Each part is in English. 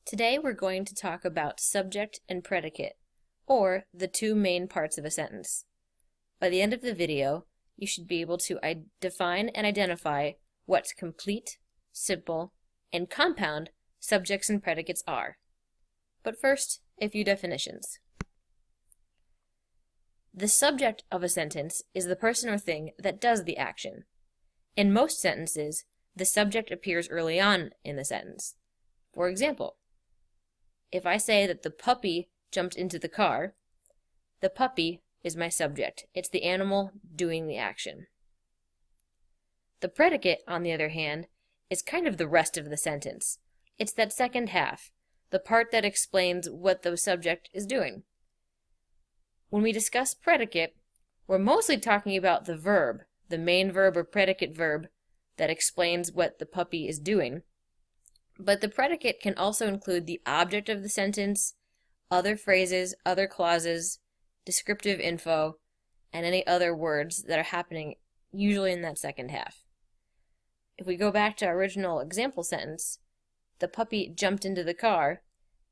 Today we're going to talk about subject and predicate, or the two main parts of a sentence. By the end of the video, you should be able to define and identify what complete, simple, and compound subjects and predicates are. But first, a few definitions. The subject of a sentence is the person or thing that does the action. In most sentences, the subject appears early on in the sentence. For example, if I say that the puppy jumped into the car, the puppy is my subject. It's the animal doing the action. The predicate, on the other hand, is kind of the rest of the sentence. It's that second half, the part that explains what the subject is doing. When we discuss predicate, we're mostly talking about the verb, the main verb or predicate verb that explains what the puppy is doing. But the predicate can also include the object of the sentence, other phrases, other clauses, descriptive info, and any other words that are happening usually in that second half. If we go back to our original example sentence, the puppy jumped into the car,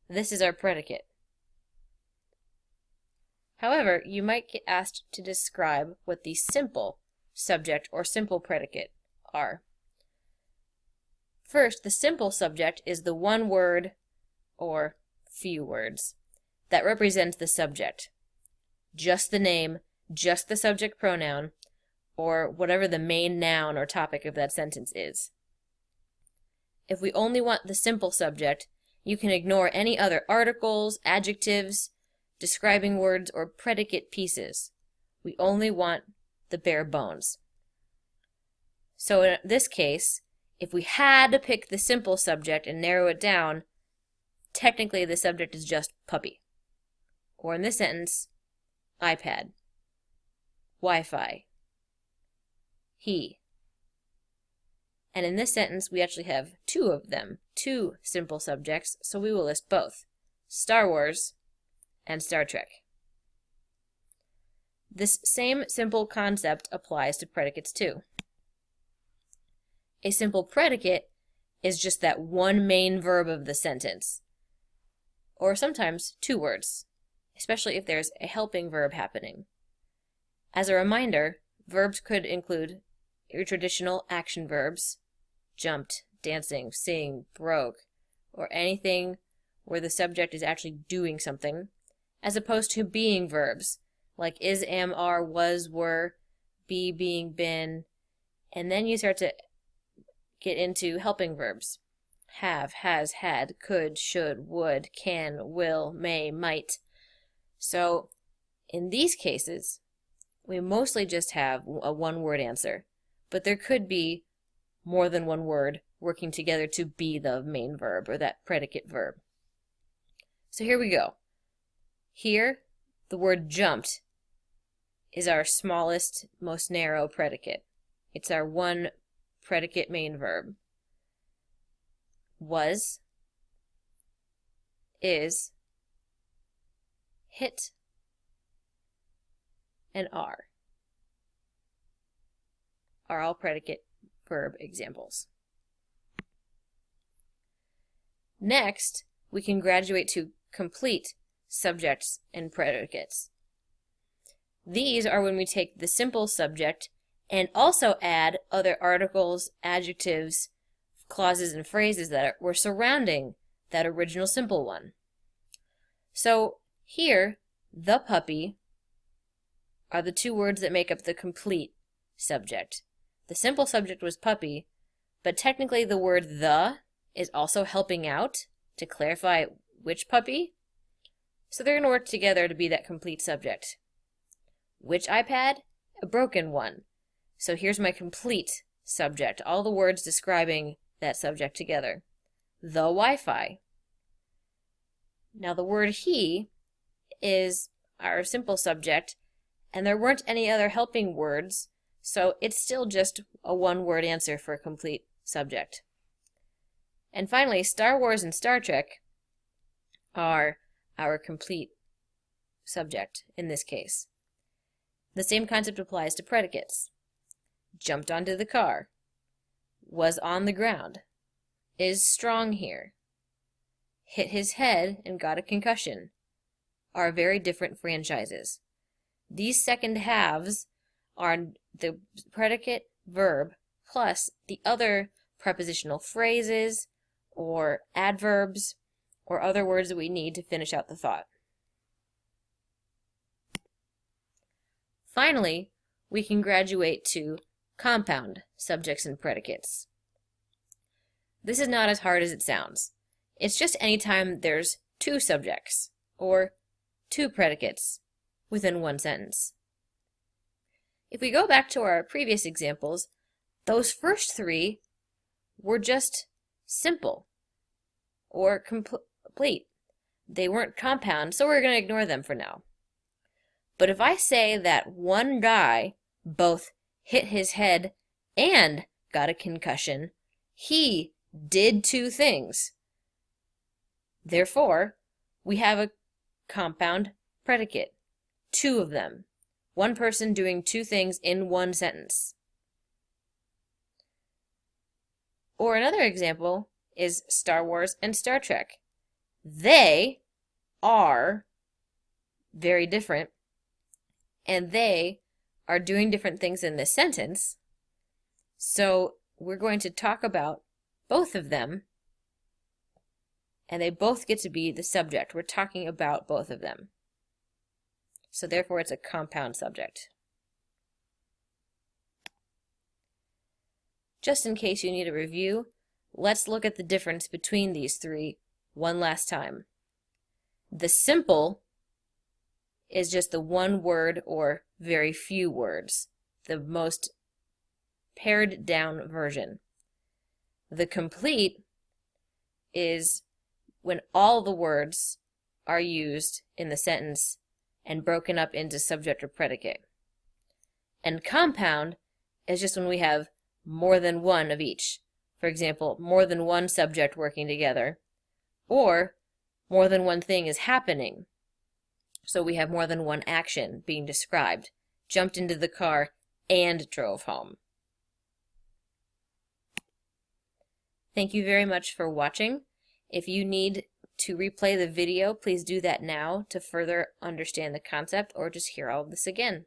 this is our predicate. However, you might get asked to describe what the simple subject or simple predicate are. First, the simple subject is the one word or few words that represents the subject. Just the name, just the subject pronoun, or whatever the main noun or topic of that sentence is. If we only want the simple subject, you can ignore any other articles, adjectives, describing words, or predicate pieces. We only want the bare bones. So in this case, if we had to pick the simple subject and narrow it down, technically the subject is just puppy. Or in this sentence, iPad, Wi-Fi, he. And in this sentence, we actually have two of them, two simple subjects, so we will list both, Star Wars and Star Trek. This same simple concept applies to predicates too. A simple predicate is just that one main verb of the sentence, or sometimes two words, especially if there's a helping verb happening. As a reminder, verbs could include your traditional action verbs, jumped, dancing, sing, broke, or anything where the subject is actually doing something, as opposed to being verbs, like is, am, are, was, were, be, being, been, and then you start to get into helping verbs. Have, has, had, could, should, would, can, will, may, might. So, in these cases, we mostly just have a one-word answer, but there could be more than one word working together to be the main verb or that predicate verb. So here we go. Here, the word jumped is our smallest, most narrow predicate. It's our one predicate main verb. Was, is, hit, and are all predicate verb examples. Next, we can graduate to complete subjects and predicates. These are when we take the simple subject and also add other articles, adjectives, clauses, and phrases that were surrounding that original simple one. So here, the puppy are the two words that make up the complete subject. The simple subject was puppy, but technically the word the is also helping out to clarify which puppy. So they're going to work together to be that complete subject. Which iPad? A broken one. So here's my complete subject, all the words describing that subject together. The Wi-Fi. Now the word he is our simple subject, and there weren't any other helping words, so it's still just a one-word answer for a complete subject. And finally, Star Wars and Star Trek are our complete subject in this case. The same concept applies to predicates. Jumped onto the car, was on the ground, is strong here, hit his head and got a concussion are very different franchises. These second halves are the predicate verb plus the other prepositional phrases or adverbs or other words that we need to finish out the thought. Finally, we can graduate to compound subjects and predicates. This is not as hard as it sounds. It's just anytime there's two subjects or two predicates within one sentence. If we go back to our previous examples, those first three were just simple or complete. They weren't compound, so we're going to ignore them for now. But if I say that one guy both hit his head and got a concussion, he did two things. Therefore, we have a compound predicate, two of them. One person doing two things in one sentence. Or another example is Star Wars and Star Trek. They are very different, and they are doing different things in this sentence. So we're going to talk about both of them, and they both get to be the subject. We're talking about both of them. So therefore it's a compound subject. Just in case you need a review, let's look at the difference between these three one last time. The simple is just the one word or very few words, the most pared down version. The complete is when all the words are used in the sentence and broken up into subject or predicate. And compound is just when we have more than one of each. For example, more than one subject working together, or more than one thing is happening. So we have more than one action being described. Jumped into the car and drove home. Thank you very much for watching. If you need to replay the video, please do that now to further understand the concept or just hear all of this again.